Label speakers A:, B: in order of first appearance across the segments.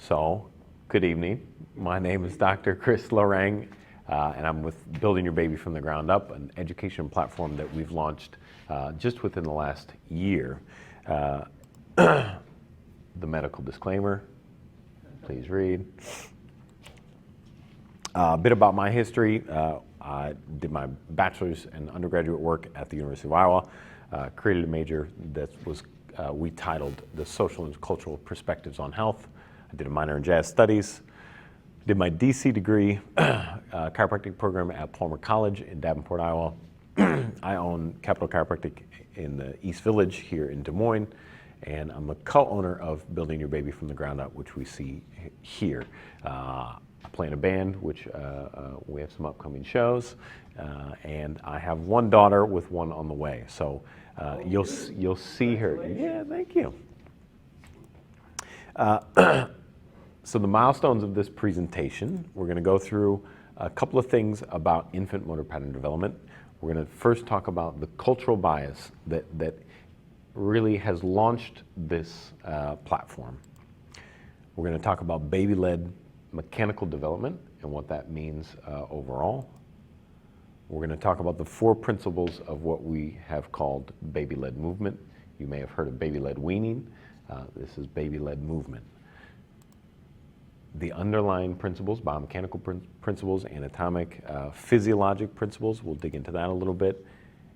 A: So, good evening. My name is Dr. Chris LoRang, and I'm with Building Your Baby from the Ground Up, an education platform that we've launched just within the last year. The medical disclaimer, please read. A bit about my history. I did my bachelor's and undergraduate work at the University of Iowa, created a major that was we titled The Social and Cultural Perspectives on Health. I did a minor in jazz studies, did my DC degree, chiropractic program at Palmer College in Davenport, Iowa. I own Capital Chiropractic in the East Village here in Des Moines, and I'm a co-owner of Building Your Baby from the Ground Up, which we see here. I play in a band, which we have some upcoming shows, and I have one daughter with one on the way. So you'll see her. Yeah, thank you. So the milestones of this presentation, we're going to go through a couple of things about infant motor pattern development. We're going to first talk about the cultural bias that really has launched this platform. We're going to talk about baby-led mechanical development and what that means overall. We're going to talk about the 4 principles of what we have called baby-led movement. You may have heard of baby-led weaning. This is baby-led movement. The underlying principles, biomechanical principles, anatomic, physiologic principles, we'll dig into that a little bit.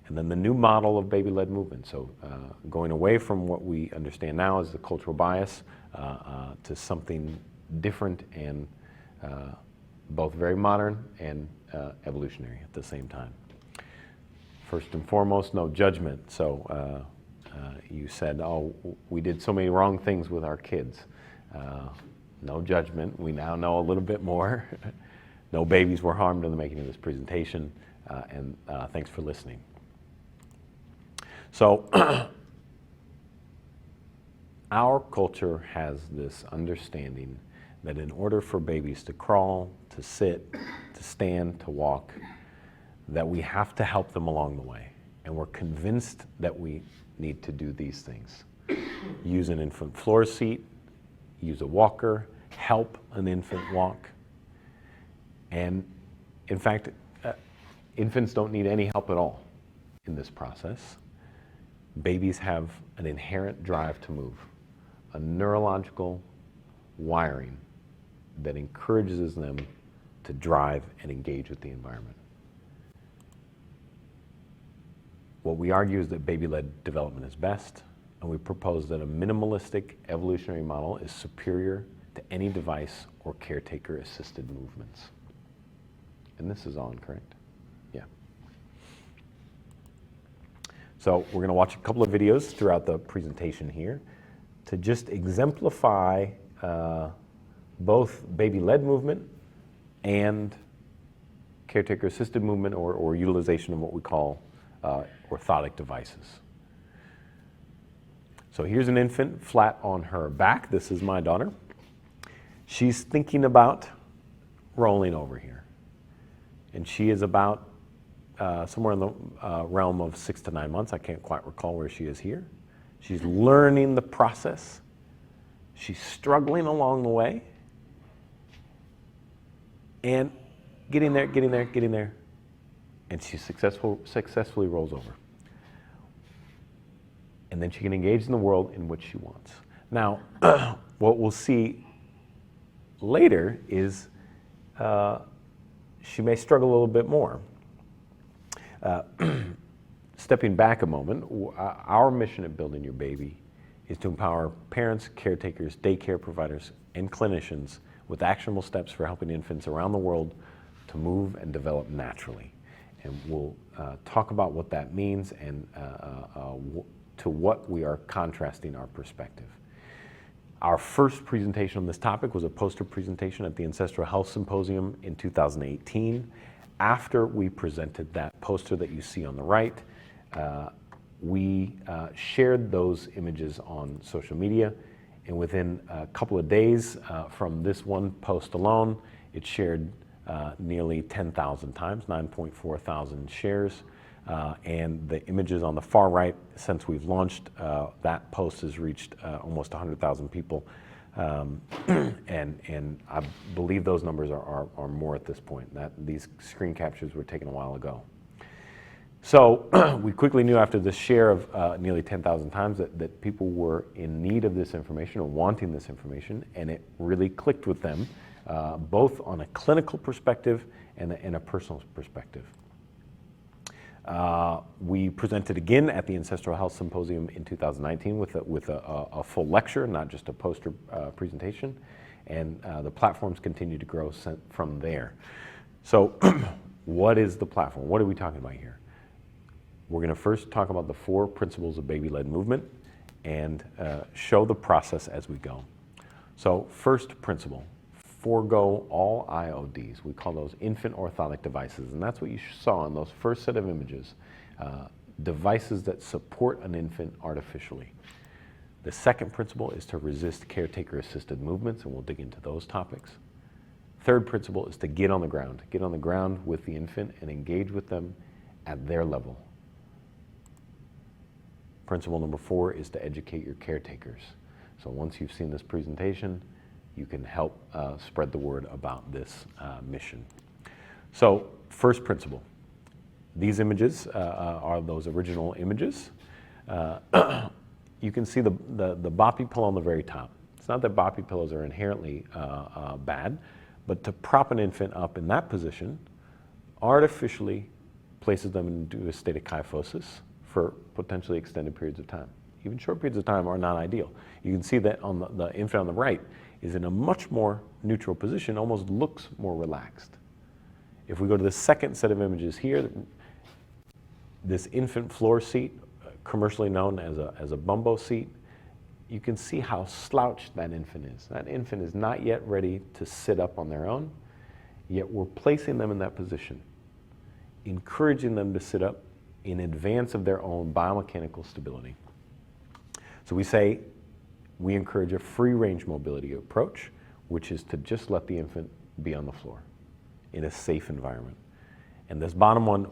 A: And then the new model of baby-led movement. So going away from what we understand now as the cultural bias to something different and both very modern and evolutionary at the same time. First and foremost, no judgment. So you said, oh, we did so many wrong things with our kids. No judgment. We now know a little bit more. No babies were harmed in the making of this presentation, and thanks for listening. So our culture has this understanding that in order for babies to crawl, to sit, to stand, to walk, that we have to help them along the way. And we're convinced that we need to do these things. Use an infant floor seat, use a walker, help an infant walk. And in fact, infants don't need any help at all in this process. Babies have an inherent drive to move, a neurological wiring that encourages them to drive and engage with the environment. What we argue is that baby-led development is best, and we propose that a minimalistic evolutionary model is superior to any device or caretaker-assisted movements. And this is on, correct? Yeah. So we're going to watch a couple of videos throughout the presentation here to just exemplify both baby-led movement and caretaker-assisted movement or utilization of what we call orthotic devices. So here's an infant flat on her back. This is my daughter. She's thinking about rolling over here. And she is about somewhere in the realm of 6 to 9 months. I can't quite recall where she is here. She's learning the process. She's struggling along the way. And getting there. And she successfully rolls over. And then she can engage in the world in which she wants. Now, what we'll see later is she may struggle a little bit more. Stepping back a moment, our mission at Building Your Baby is to empower parents, caretakers, daycare providers, and clinicians with actionable steps for helping infants around the world to move and develop naturally. And we'll talk about what that means and to what we are contrasting our perspective. Our first presentation on this topic was a poster presentation at the Ancestral Health Symposium in 2018. After we presented that poster that you see on the right, we shared those images on social media, and within a couple of days from this one post alone, it shared nearly 10,000 times, 9.4 thousand shares. And the images on the far right, since we've launched, that post has reached almost 100,000 people. And I believe those numbers are more at this point. That these screen captures were taken a while ago. So we quickly knew after the share of nearly 10,000 times that people were in need of this information or wanting this information, and it really clicked with them, both on a clinical perspective and a personal perspective. We presented again at the Ancestral Health Symposium in 2019 with a full lecture, not just a poster presentation, and the platforms continue to grow from there. So what is the platform? What are we talking about here? We're going to first talk about the 4 principles of baby-led movement and show the process as we go. So first principle, forego all IODs. We call those infant orthotic devices, and that's what you saw in those first set of images, devices that support an infant artificially. The second principle is to resist caretaker-assisted movements, and we'll dig into those topics. Third principle is to get on the ground with the infant and engage with them at their level. Principle number 4 is to educate your caretakers. So once you've seen this presentation, you can help spread the word about this mission. So first principle, these images are those original images. You can see the boppy pillow on the very top. It's not that boppy pillows are inherently bad, but to prop an infant up in that position artificially places them into a state of kyphosis for potentially extended periods of time. Even short periods of time are not ideal. You can see that on the infant on the right is in a much more neutral position, almost looks more relaxed. If we go to the second set of images here, this infant floor seat, commercially known as a bumbo seat, you can see how slouched that infant is. That infant is not yet ready to sit up on their own, yet we're placing them in that position, encouraging them to sit up in advance of their own biomechanical stability. So we encourage a free range mobility approach, which is to just let the infant be on the floor in a safe environment. And this bottom one,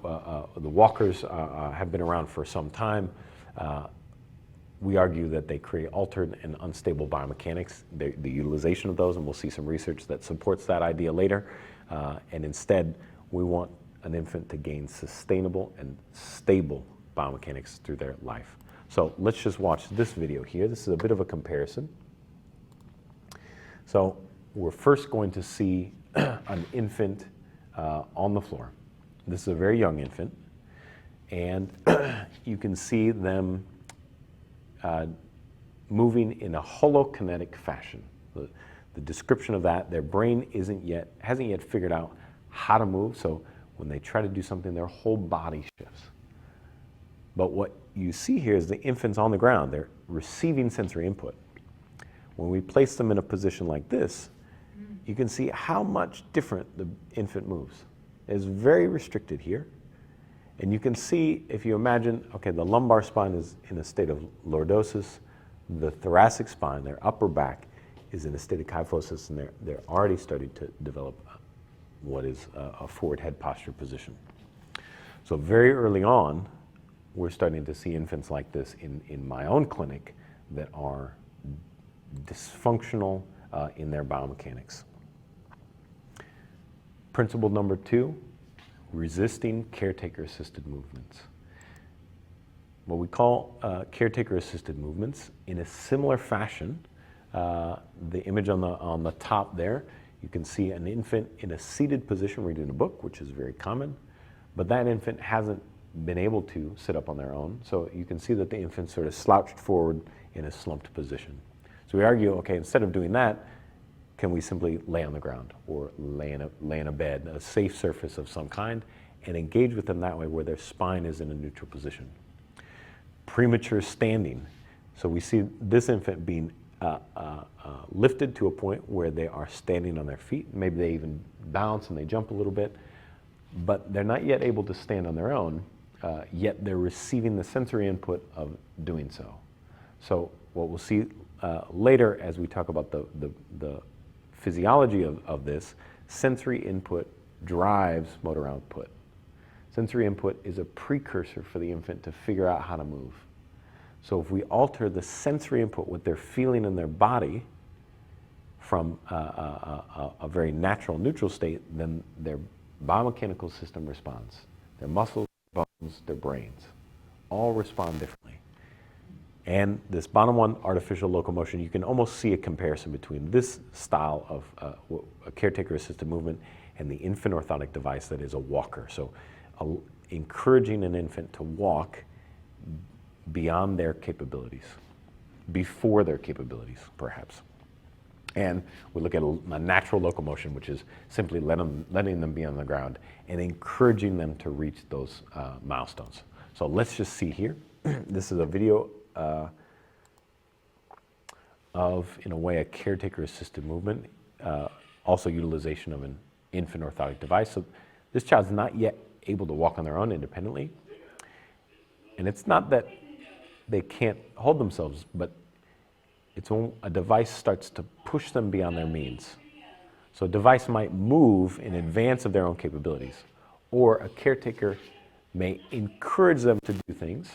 A: the walkers have been around for some time. We argue that they create altered and unstable biomechanics, the utilization of those, and we'll see some research that supports that idea later. And instead, we want an infant to gain sustainable and stable biomechanics through their life. So let's just watch this video here. This is a bit of a comparison. So we're first going to see an infant on the floor. This is a very young infant, and you can see them moving in a holokinetic fashion. The description of that, their brain hasn't yet figured out how to move, so when they try to do something, their whole body shifts. But what you see here is the infant's on the ground. They're receiving sensory input. When we place them in a position like this, you can see how much different the infant moves. It's very restricted here. And you can see, if you imagine, okay, the lumbar spine is in a state of lordosis. The thoracic spine, their upper back, is in a state of kyphosis, and they're already starting to develop what is a forward head posture position. So very early on, we're starting to see infants like this in my own clinic that are dysfunctional in their biomechanics. Principle number 2, resisting caretaker-assisted movements. What we call caretaker-assisted movements, in a similar fashion, the image on the top there, you can see an infant in a seated position reading a book, which is very common, but that infant hasn't been able to sit up on their own, so you can see that the infant sort of slouched forward in a slumped position. So we argue, okay, instead of doing that, can we simply lay on the ground or lay in a bed, a safe surface of some kind, and engage with them that way where their spine is in a neutral position. Premature standing. So we see this infant being lifted to a point where they are standing on their feet. Maybe they even bounce and they jump a little bit, but they're not yet able to stand on their own, yet they're receiving the sensory input of doing so. So what we'll see later as we talk about the physiology of this, sensory input drives motor output. Sensory input is a precursor for the infant to figure out how to move. So if we alter the sensory input, what they're feeling in their body, from a very natural neutral state, then their biomechanical system responds. Their muscles, bones, their brains all respond differently. And this bottom one, artificial locomotion, you can almost see a comparison between this style of a caretaker-assisted movement and the infant orthotic device that is a walker. So encouraging an infant to walk beyond their capabilities, before their capabilities, perhaps. And we look at a natural locomotion, which is simply letting them be on the ground and encouraging them to reach those milestones. So let's just see here. This is a video of, in a way, a caretaker-assisted movement, also utilization of an infant orthotic device. So this child's not yet able to walk on their own independently. And it's not that they can't hold themselves, but it's when a device starts to push them beyond their means. So a device might move in advance of their own capabilities, or a caretaker may encourage them to do things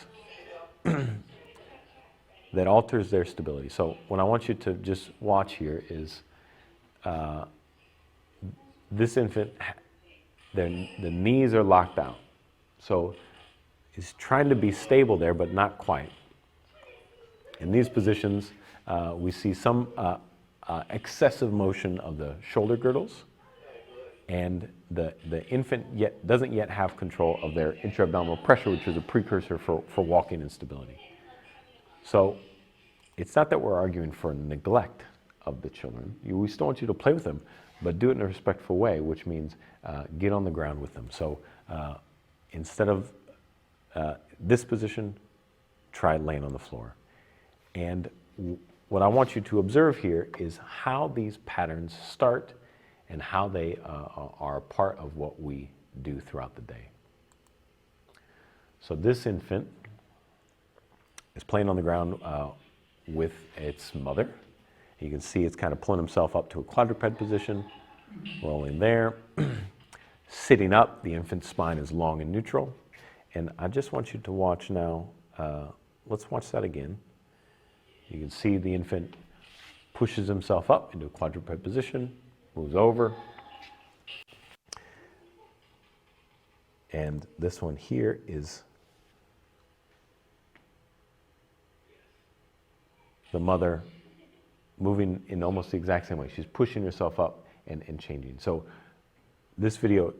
A: that alters their stability. So what I want you to just watch here is this infant, the knees are locked out. So he's trying to be stable there, but not quite. In these positions, we see some excessive motion of the shoulder girdles, and the infant doesn't yet have control of their intra-abdominal pressure, which is a precursor for walking and stability. So it's not that we're arguing for neglect of the children. We still want you to play with them, but do it in a respectful way, which means get on the ground with them. So instead of this position, try laying on the floor. And what I want you to observe here is how these patterns start and how they are part of what we do throughout the day. So this infant is playing on the ground with its mother. You can see it's kind of pulling himself up to a quadruped position, rolling there. Sitting up, the infant's spine is long and neutral. And I just want you to watch now, let's watch that again. You can see the infant pushes himself up into a quadruped position, moves over. And this one here is the mother moving in almost the exact same way. She's pushing herself up and changing. So this video,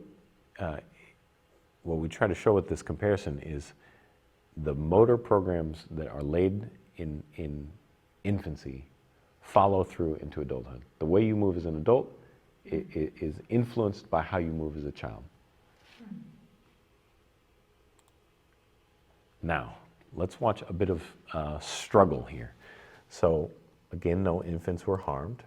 A: what we try to show with this comparison is the motor programs that are laid in infancy follow through into adulthood. The way you move as an adult is influenced by how you move as a child. Now, let's watch a bit of struggle here. So, again, no infants were harmed.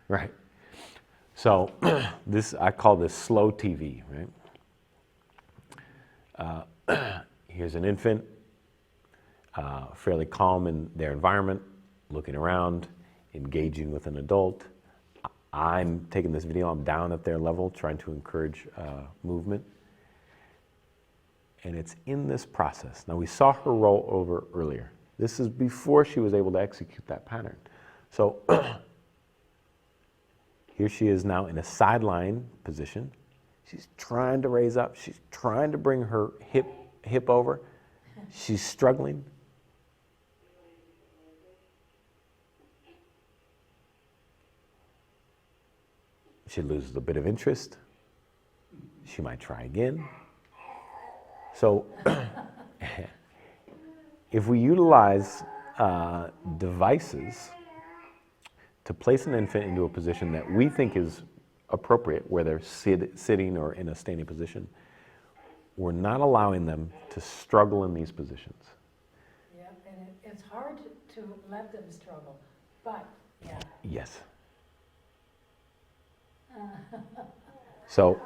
A: Right. So, I call this slow TV, right? Here's an infant, fairly calm in their environment, looking around, engaging with an adult. I'm taking this video, I'm down at their level, trying to encourage movement. And it's in this process. Now, we saw her roll over earlier. This is before she was able to execute that pattern. So here she is now in a sideline position. She's trying to raise up. She's trying to bring her hip over. She's struggling. She loses a bit of interest. She might try again. So if we utilize devices to place an infant into a position that we think is appropriate, where they're sitting or in a standing position, we're not allowing them to struggle in these positions.
B: Yeah, and it's hard to let them struggle, but yeah.
A: Yes. So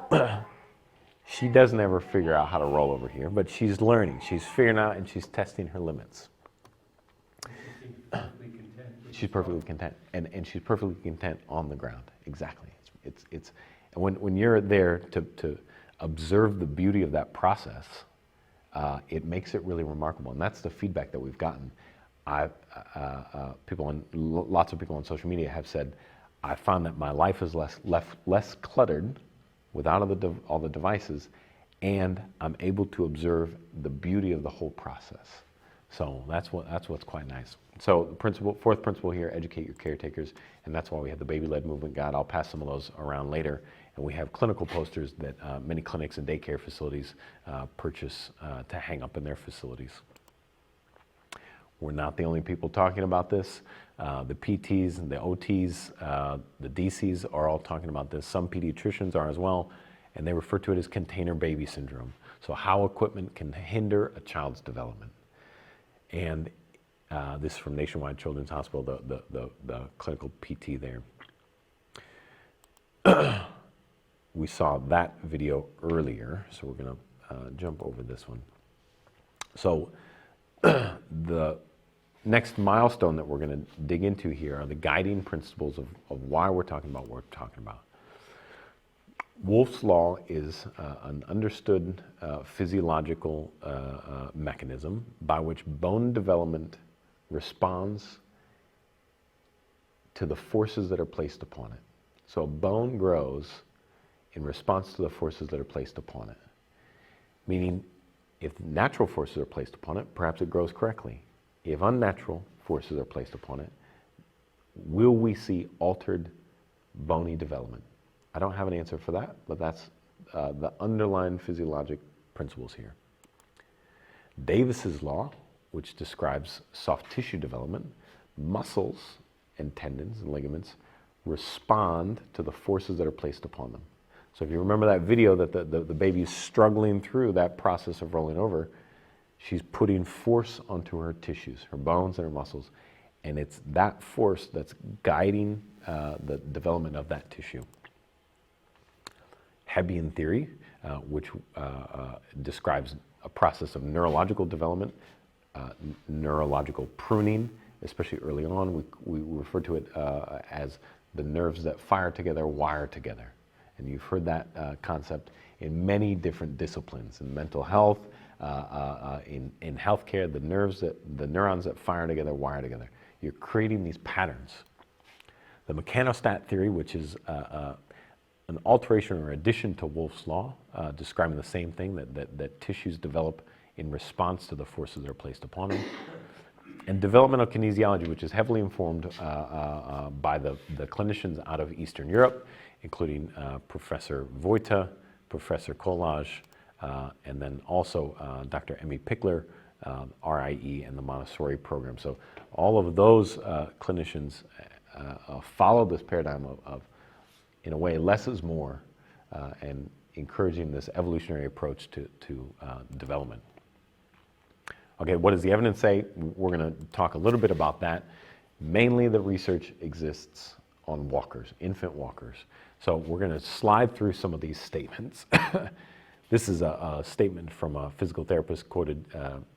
A: she doesn't ever figure out how to roll over here, but she's learning. She's figuring out and she's testing her limits. She's perfectly content, and she's perfectly content on the ground. Exactly. It's when you're there to observe the beauty of that process, it makes it really remarkable. And that's the feedback that we've gotten. Lots of people on social media have said, I found that my life is less cluttered without all the devices, and I'm able to observe the beauty of the whole process. So that's what's quite nice. So the fourth principle here, educate your caretakers, and that's why we have the baby-led movement guide. I'll pass some of those around later. And we have clinical posters that many clinics and daycare facilities purchase to hang up in their facilities. We're not the only people talking about this. The PTs and the OTs, the DCs are all talking about this. Some pediatricians are as well, and they refer to it as container baby syndrome. So how equipment can hinder a child's development. And this is from Nationwide Children's Hospital, the clinical PT there. We saw that video earlier, so we're going to jump over this one. So the next milestone that we're going to dig into here are the guiding principles of why we're talking about what we're talking about. Wolff's Law is an understood physiological mechanism by which bone development responds to the forces that are placed upon it. So bone grows in response to the forces that are placed upon it. Meaning, if natural forces are placed upon it, perhaps it grows correctly. If unnatural forces are placed upon it, will we see altered bony development? I don't have an answer for that, but that's the underlying physiologic principles here. Davis's law, which describes soft tissue development, muscles and tendons and ligaments respond to the forces that are placed upon them. So if you remember that video that the baby is struggling through that process of rolling over, she's putting force onto her tissues, her bones and her muscles, and it's that force that's guiding the development of that tissue. Hebbian theory, which describes a process of neurological development, neurological pruning, especially early on. We refer to it as the nerves that fire together, wire together. And you've heard that concept in many different disciplines, in mental health, in healthcare, the neurons that fire together, wire together. You're creating these patterns. The mechanostat theory, which is an alteration or addition to Wolff's Law, describing the same thing, that tissues develop in response to the forces that are placed upon them. And developmental kinesiology, which is heavily informed by the clinicians out of Eastern Europe, including Professor Vojta, Professor Kolaj, and then also Dr. Emmy Pickler, RIE, and the Montessori program. So all of those clinicians follow this paradigm of, in a way, less is more, and encouraging this evolutionary approach to development. Okay, what does the evidence say? We're going to talk a little bit about that. Mainly the research exists on walkers, infant walkers. So we're going to slide through some of these statements. This is a statement from a physical therapist quoted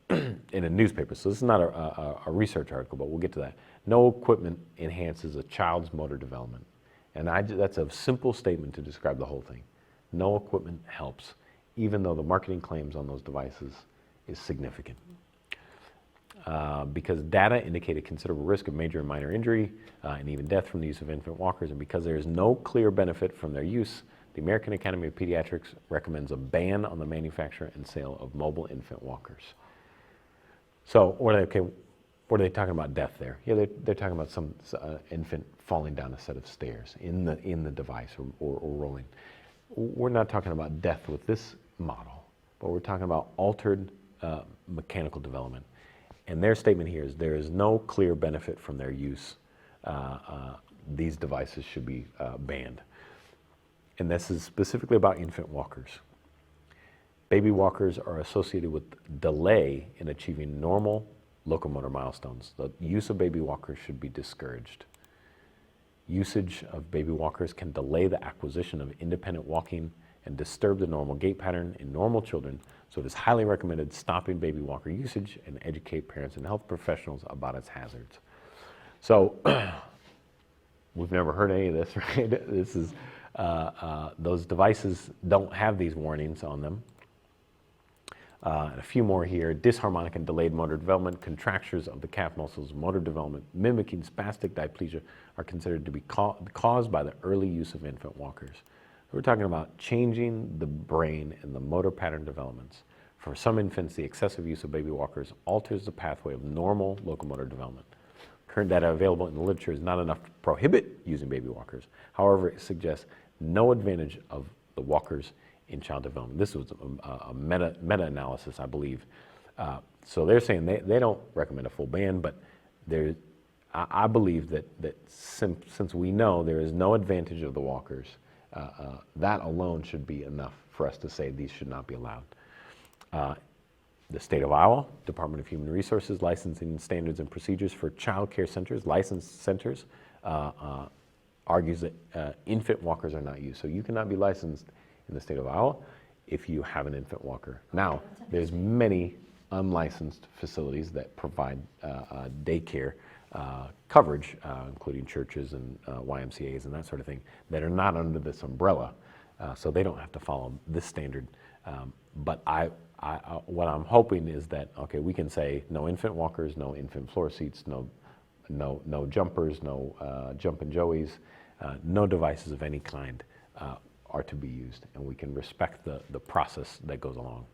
A: in a newspaper. So this is not a research article, but we'll get to that. No equipment enhances a child's motor development. And that's a simple statement to describe the whole thing. No equipment helps, even though the marketing claims on those devices is significant. Because data indicate a considerable risk of major and minor injury and even death from the use of infant walkers, and because there is no clear benefit from their use, the American Academy of Pediatrics recommends a ban on the manufacture and sale of mobile infant walkers. So, what are they talking about death there? Yeah, they're talking about some infant falling down a set of stairs in the device or rolling. We're not talking about death with this model, but we're talking about altered mechanical development. And their statement here is there is no clear benefit from their use. These devices should be banned. And this is specifically about infant walkers. Baby walkers are associated with delay in achieving normal locomotor milestones. The use of baby walkers should be discouraged. Usage of baby walkers can delay the acquisition of independent walking and disturb the normal gait pattern in normal children, so it is highly recommended stopping baby walker usage and educate parents and health professionals about its hazards. So, we've never heard any of this, right? This is, those devices don't have these warnings on them. And a few more here. Disharmonic and delayed motor development, contractures of the calf muscles, motor development, mimicking spastic diplegia are considered to be caused by the early use of infant walkers. We're talking about changing the brain and the motor pattern developments. For some infants, the excessive use of baby walkers alters the pathway of normal locomotor development. Current data available in the literature is not enough to prohibit using baby walkers. However, it suggests no advantage of the walkers in child development. This was a meta-analysis, I believe. So they're saying they don't recommend a full ban, but I believe that since we know there is no advantage of the walkers, that alone should be enough for us to say these should not be allowed. The state of Iowa, Department of Human Resources, licensing standards and procedures for child care centers, licensed centers, argues that infant walkers are not used. So you cannot be licensed in the state of Iowa if you have an infant walker. Now, there's many unlicensed facilities that provide daycare coverage, including churches and YMCAs and that sort of thing, that are not under this umbrella. So they don't have to follow this standard. But what I'm hoping is that, okay, we can say no infant walkers, no infant floor seats, no jumpers, no jumpin' joeys, no devices of any kind are to be used, and we can respect the process that goes along.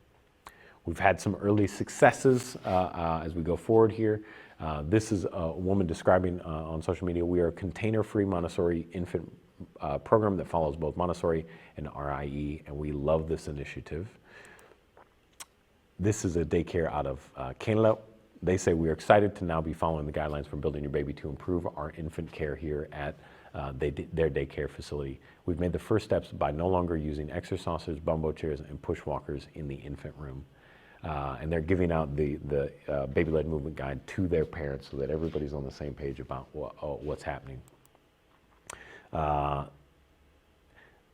A: We've had some early successes as we go forward here. This is a woman describing on social media, we are a container-free Montessori infant program that follows both Montessori and RIE, and we love this initiative. This is a daycare out of Canada. They say we are excited to now be following the guidelines from Building Your Baby to improve our infant care here at their daycare facility. We've made the first steps by no longer using exercisers, bumbo chairs, and push walkers in the infant room. And they're giving out the baby-led movement guide to their parents so that everybody's on the same page about what's happening.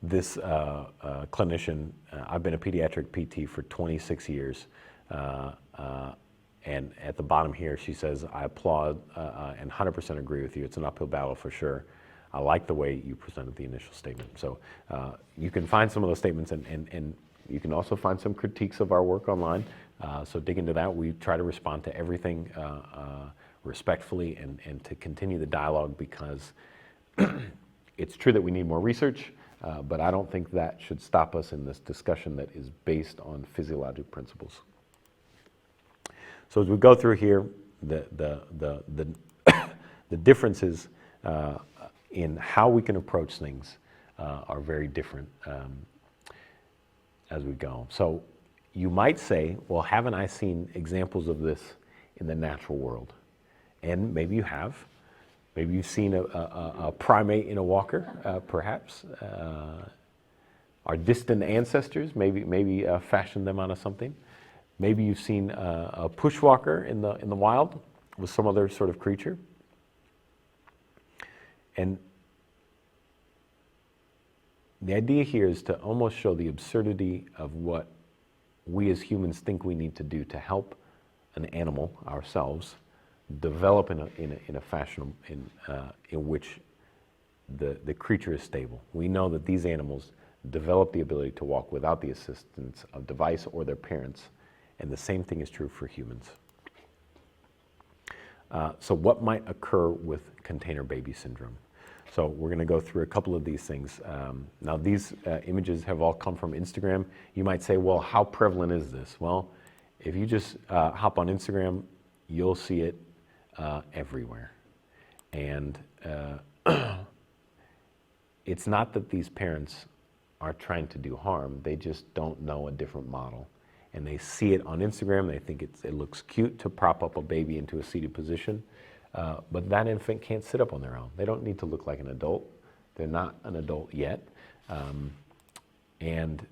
A: This clinician, I've been a pediatric PT for 26 years, and at the bottom here she says, I applaud and 100% agree with you. It's an uphill battle for sure. I like the way you presented the initial statement. So you can find some of those statements, and you can also find some critiques of our work online. So dig into that. We try to respond to everything respectfully and to continue the dialogue, because it's true that we need more research, but I don't think that should stop us in this discussion that is based on physiologic principles. So as we go through here, the differences in how we can approach things are very different as we go. So you might say, well, haven't I seen examples of this in the natural world? And maybe you have. Maybe you've seen a primate in a walker, perhaps. Our distant ancestors maybe fashioned them out of something. Maybe you've seen a pushwalker in the wild with some other sort of creature. And the idea here is to almost show the absurdity of what we as humans think we need to do to help an animal ourselves develop in a fashion in which the creature is stable. We know that these animals develop the ability to walk without the assistance of device or their parents, and the same thing is true for humans. So what might occur with container baby syndrome? So we're going to go through a couple of these things. Now these images have all come from Instagram. You might say, well, how prevalent is this? Well, if you just hop on Instagram, you'll see it everywhere. And it's not that these parents are trying to do harm, they just don't know a different model. And they see it on Instagram, they think it looks cute to prop up a baby into a seated position, but that infant can't sit up on their own. They don't need to look like an adult. They're not an adult yet. And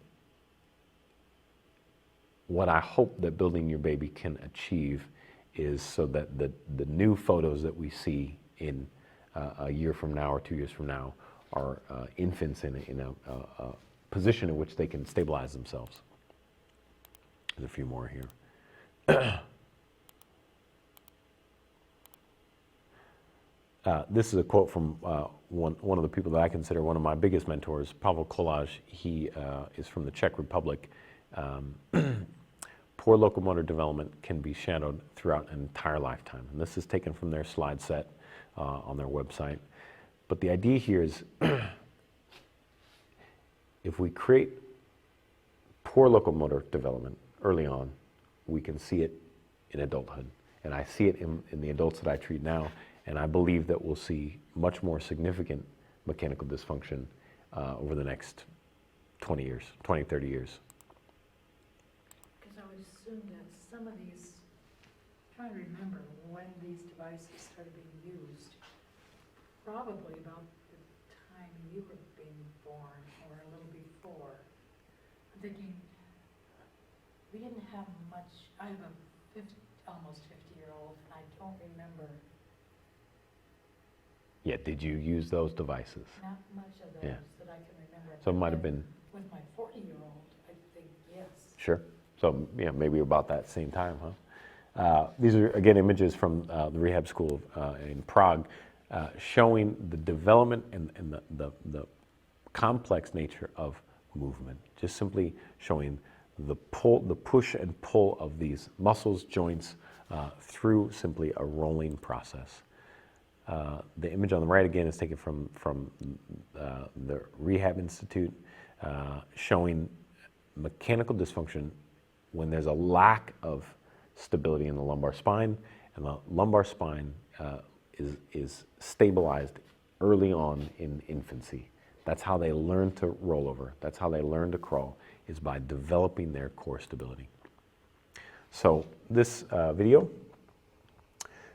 A: what I hope that Building Your Baby can achieve is so that the new photos that we see in a year from now or 2 years from now are infants in a position in which they can stabilize themselves. There's a few more here. This is a quote from one of the people that I consider one of my biggest mentors, Pavel Kolaj. He is from the Czech Republic. poor locomotor development can be shadowed throughout an entire lifetime. And this is taken from their slide set on their website. But the idea here is if we create poor locomotor development early on, we can see it in adulthood. And I see it in the adults that I treat now, and I believe that we'll see much more significant mechanical dysfunction over the next 20 years, 20, 30 years.
B: Because I would assume that some of these, I'm trying to remember when these devices started being used, probably about the time you were being born or a little before. I'm thinking, we didn't have much, I have a almost 50-year-old, and I don't remember.
A: Yeah, did you use those devices?
B: Not much of those
A: Yeah.
B: that I can remember.
A: So it might have been.
B: With my 40-year-old, I think, yes.
A: Sure. So yeah, maybe about that same time, huh? These are, again, images from the rehab school in Prague showing the development and the complex nature of movement. Just simply showing the push and pull of these muscles, joints, through simply a rolling process. The image on the right, again, is taken from the Rehab Institute, showing mechanical dysfunction when there's a lack of stability in the lumbar spine, and the lumbar spine is stabilized early on in infancy. That's how they learn to roll over. That's how they learn to crawl, is by developing their core stability. So this video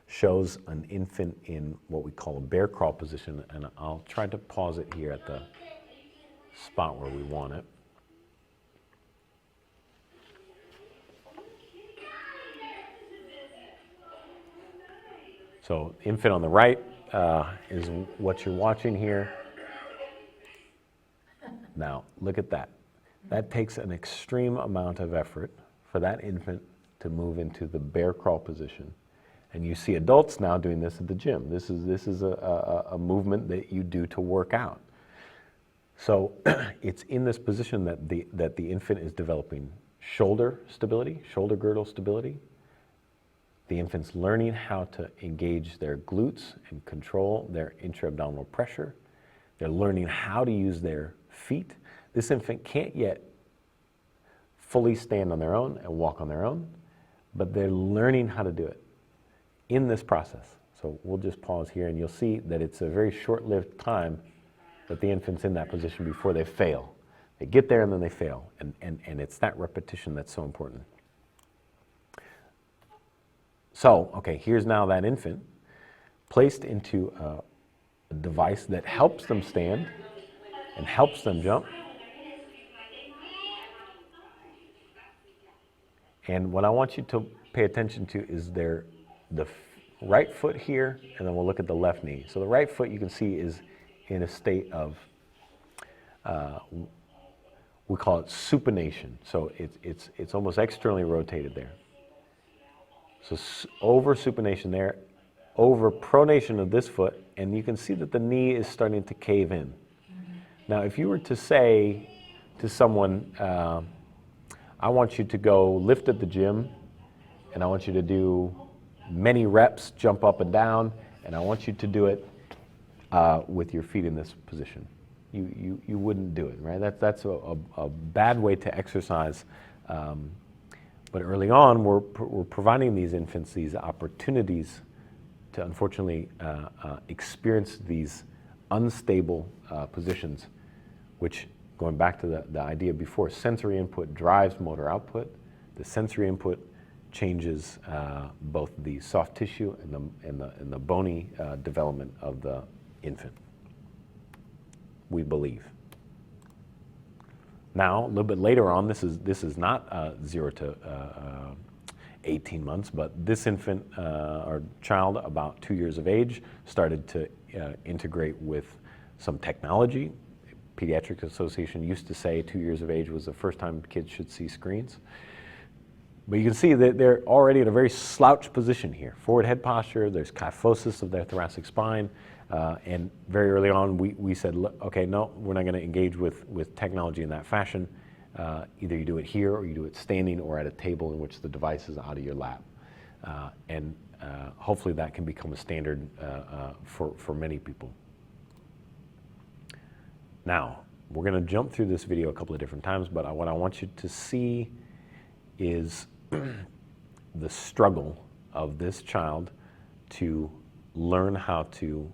A: shows an infant in what we call a bear crawl position, and I'll try to pause it here at the spot where we want it. So infant on the right is what you're watching here. Now, look at that. That takes an extreme amount of effort for that infant to move into the bear crawl position. And you see adults now doing this at the gym. This is a movement that you do to work out. So it's in this position that the infant is developing shoulder stability, shoulder girdle stability. The infant's learning how to engage their glutes and control their intra-abdominal pressure. They're learning how to use their feet. This infant can't yet fully stand on their own and walk on their own, but they're learning how to do it in this process. So we'll just pause here, and you'll see that it's a very short-lived time that the infant's in that position before they fail. They get there and then they fail, and it's that repetition that's so important. So, okay, here's now that infant placed into a device that helps them stand and helps them jump. And what I want you to pay attention to is the right foot here, and then we'll look at the left knee. So the right foot, you can see, is in a state of, we call it supination. So it's almost externally rotated there. So over supination there, over pronation of this foot, and you can see that the knee is starting to cave in. Now, if you were to say to someone, I want you to go lift at the gym, and I want you to do many reps, jump up and down, and I want you to do it with your feet in this position. You wouldn't do it, right? That's a bad way to exercise. But early on, we're providing these infants these opportunities to unfortunately experience these unstable positions, which, going back to the idea before, sensory input drives motor output. The sensory input changes both the soft tissue and the bony development of the infant, we believe. Now, a little bit later on, this is not 0 to 18 months, but this infant or child, about 2 years of age, started to integrate with some technology. Pediatric Association used to say 2 years of age was the first time kids should see screens. But you can see that they're already in a very slouched position here. Forward head posture, there's kyphosis of their thoracic spine, and very early on we said, okay, no, we're not going to engage with technology in that fashion. Either you do it here or you do it standing or at a table in which the device is out of your lap. And hopefully that can become a standard for many people. Now, we're going to jump through this video a couple of different times, but what I want you to see is the struggle of this child to learn how to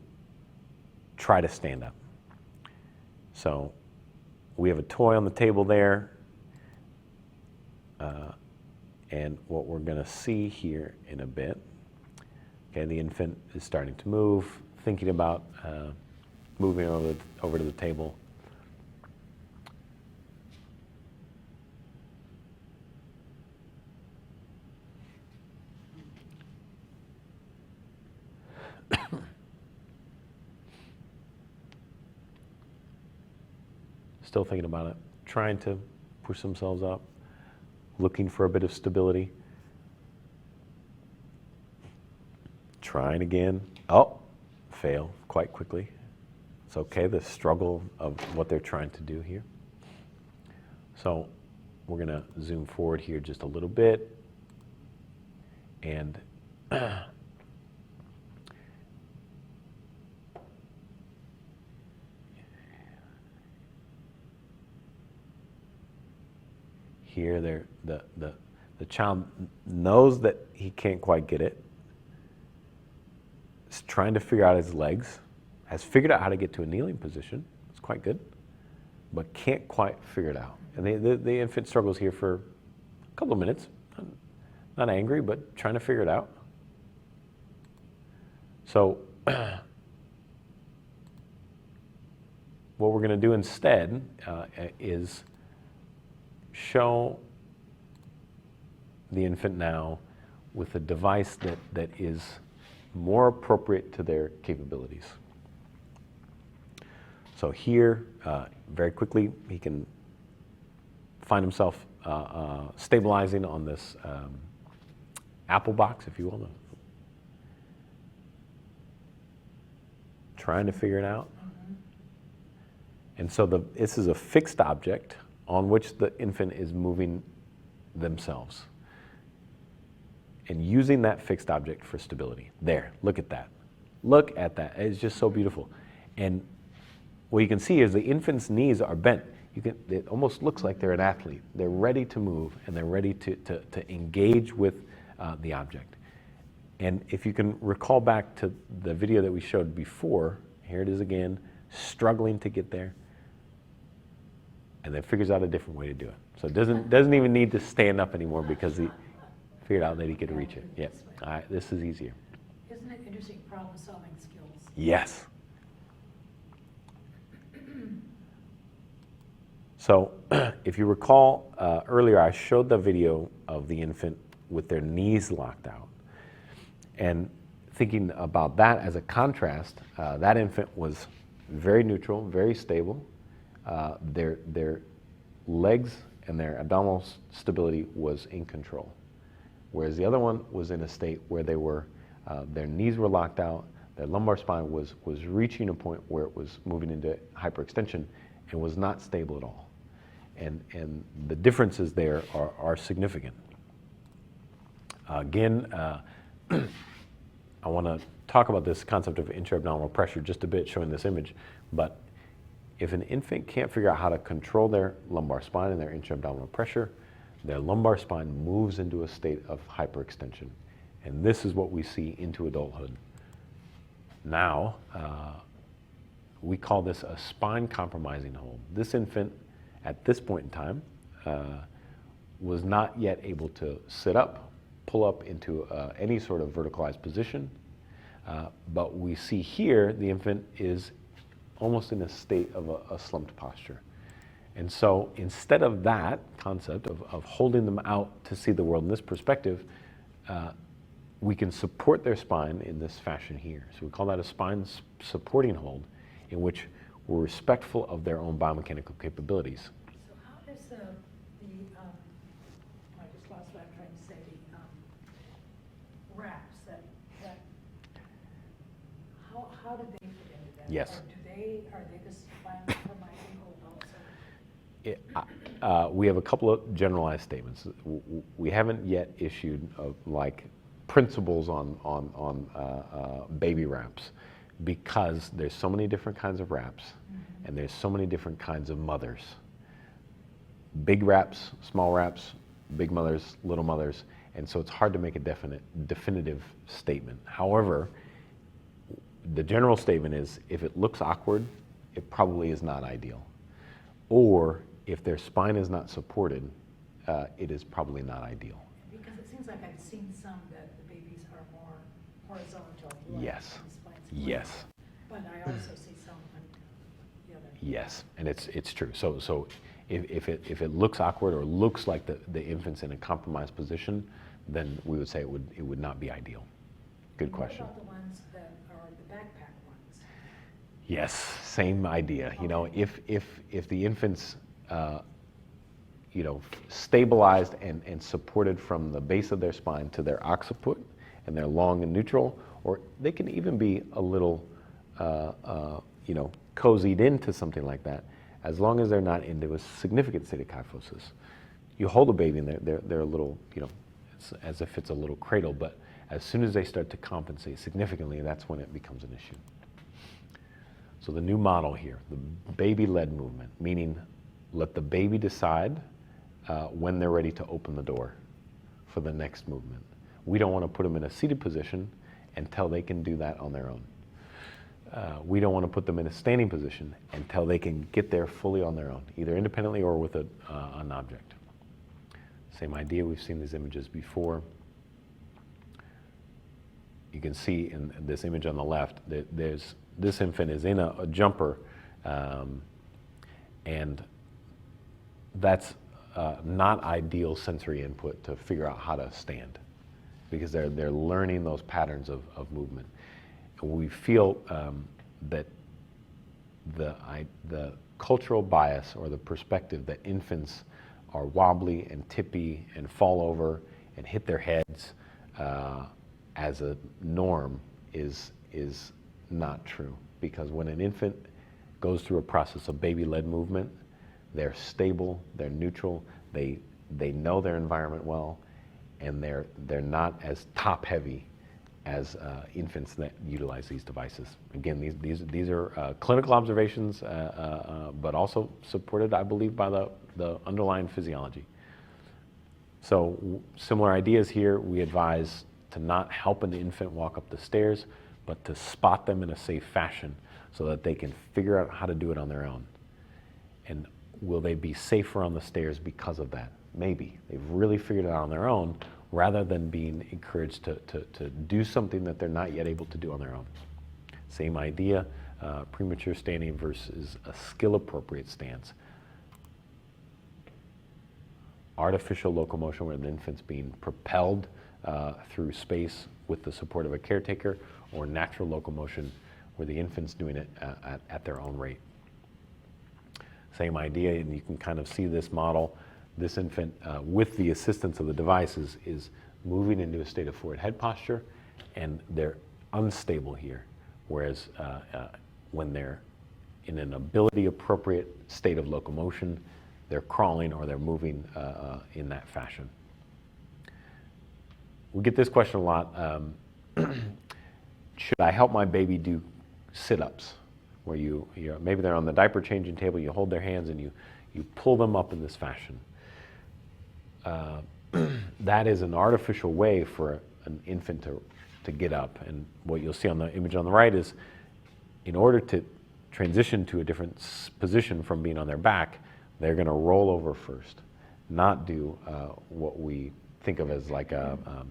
A: try to stand up. So we have a toy on the table there, and what we're going to see here in a bit, okay, the infant is starting to move, thinking about moving over to the table. Still thinking about it, trying to push themselves up, looking for a bit of stability. Trying again. Oh, fail quite quickly. It's okay, the struggle of what they're trying to do here. So we're going to zoom forward here just a little bit. And here, the child knows that he can't quite get it. Is trying to figure out his legs. Has figured out how to get to a kneeling position. It's quite good, but can't quite figure it out. And the infant struggles here for a couple of minutes. Not angry, but trying to figure it out. So what we're going to do instead is show the infant now with a device that is more appropriate to their capabilities. So here, very quickly, he can find himself stabilizing on this apple box, if you will. Trying to figure it out. And so this is a fixed object on which the infant is moving themselves and using that fixed object for stability. There, look at that. Look at that. It's just so beautiful. And what you can see is the infant's knees are bent. It almost looks like they're an athlete. They're ready to move and they're ready to engage with the object. And if you can recall back to the video that we showed before, here it is again, struggling to get there, and then figures out a different way to do it. So it doesn't even need to stand up anymore because he figured out that he could reach it. Yeah, this is easier.
B: Isn't it interesting, problem-solving skills?
A: Yes. So if you recall earlier, I showed the video of the infant with their knees locked out. And thinking about that as a contrast, that infant was very neutral, very stable. Their legs and their abdominal stability was in control. Whereas the other one was in a state where they were, their knees were locked out, their lumbar spine was reaching a point where it was moving into hyperextension and was not stable at all. And the differences there are significant. Again, I want to talk about this concept of intra-abdominal pressure just a bit, showing this image. But if an infant can't figure out how to control their lumbar spine and their intra-abdominal pressure, their lumbar spine moves into a state of hyperextension. And this is what we see into adulthood. Now, we call this a spine compromising hold. This infant, at this point in time, was not yet able to sit up, pull up into any sort of verticalized position. But we see here the infant is almost in a state of a slumped posture. And so instead of that concept of holding them out to see the world in this perspective, we can support their spine in this fashion here. So we call that a spine supporting hold, in which we're respectful of their own biomechanical capabilities.
B: So how does I just lost what I'm trying to say, the wraps how do they fit into that?
A: Yes.
B: Or are they the spine compromising hold also?
A: We have a couple of generalized statements. We haven't yet issued like principles on baby wraps, because there's so many different kinds of wraps, and there's so many different kinds of mothers. Big wraps, small wraps, big mothers, little mothers, and so it's hard to make a definitive statement. However, the general statement is, if it looks awkward, it probably is not ideal. Or if their spine is not supported, it is probably not ideal.
B: Because it seems like I've seen some that the babies are more horizontal. Like
A: Yes.
B: the spine's
A: Yes.
B: flat. But I also see some on the other.
A: Yes, and it's true. So if it looks awkward or looks like the infant's in a compromised position, then we would say it would not be ideal. Good question.
B: What about the ones that are the backpack ones?
A: Yes, same idea. You know, if the infant's stabilized and supported from the base of their spine to their occiput, and they're long and neutral, or they can even be a little cozied into something like that, as long as they're not into a significant state of kyphosis. You hold a baby and they're a little, it's as if it's a little cradle, but as soon as they start to compensate significantly, that's when it becomes an issue. So the new model here, the baby-led movement, meaning let the baby decide when they're ready to open the door for the next movement. We don't want to put them in a seated position until they can do that on their own. We don't want to put them in a standing position until they can get there fully on their own, either independently or with an object. Same idea, we've seen these images before. You can see in this image on the left that this infant is in a jumper, and that's not ideal sensory input to figure out how to stand, because they're learning those patterns of movement. We feel that the cultural bias or the perspective that infants are wobbly and tippy and fall over and hit their heads as a norm is not true. Because when an infant goes through a process of baby-led movement, they're stable, they're neutral, they know their environment well, and they're not as top-heavy as infants that utilize these devices. Again, these are clinical observations, but also supported, I believe, by the underlying physiology. So similar ideas here. We advise to not help an infant walk up the stairs, but to spot them in a safe fashion so that they can figure out how to do it on their own. And will they be safer on the stairs because of that? Maybe. They've really figured it out on their own, rather than being encouraged to do something that they're not yet able to do on their own. Same idea, premature standing versus a skill-appropriate stance. Artificial locomotion, where the infant's being propelled through space with the support of a caretaker, or natural locomotion, where the infant's doing it at their own rate. Same idea, and you can kind of see this model. This infant, with the assistance of the devices, is moving into a state of forward head posture, and they're unstable here. Whereas when they're in an ability-appropriate state of locomotion, they're crawling or they're moving in that fashion. We get this question a lot. Should I help my baby do sit-ups? Where maybe they're on the diaper changing table, you hold their hands and you pull them up in this fashion. That is an artificial way for an infant to get up. And what you'll see on the image on the right is, in order to transition to a different position from being on their back, they're going to roll over first, not do what we think of as like a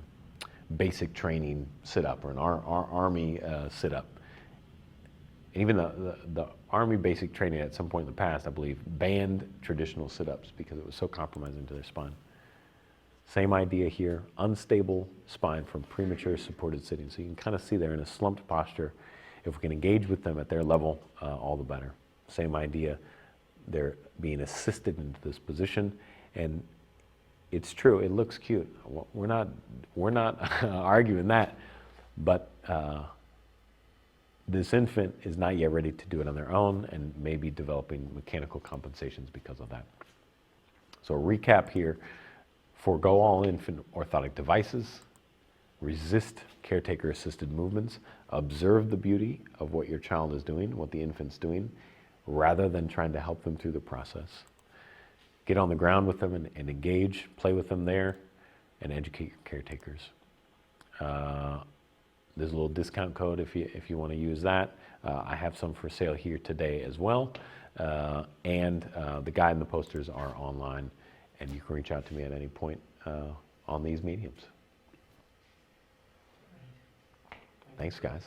A: basic training sit-up or an army sit-up. Even the Army basic training at some point in the past, I believe, banned traditional sit-ups because it was so compromising to their spine. Same idea here, unstable spine from premature supported sitting. So you can kind of see they're in a slumped posture. If we can engage with them at their level, all the better. Same idea, they're being assisted into this position, and it's true, it looks cute. We're not arguing that, but this infant is not yet ready to do it on their own and may be developing mechanical compensations because of that. So a recap here: forego all infant orthotic devices, resist caretaker-assisted movements, observe the beauty of what your child is doing, what the infant's doing, rather than trying to help them through the process. Get on the ground with them and engage, play with them there, and educate your caretakers. There's a little discount code if you want to use that. I have some for sale here today as well. And the guide and the posters are online, and you can reach out to me at any point on these mediums. Thanks, guys.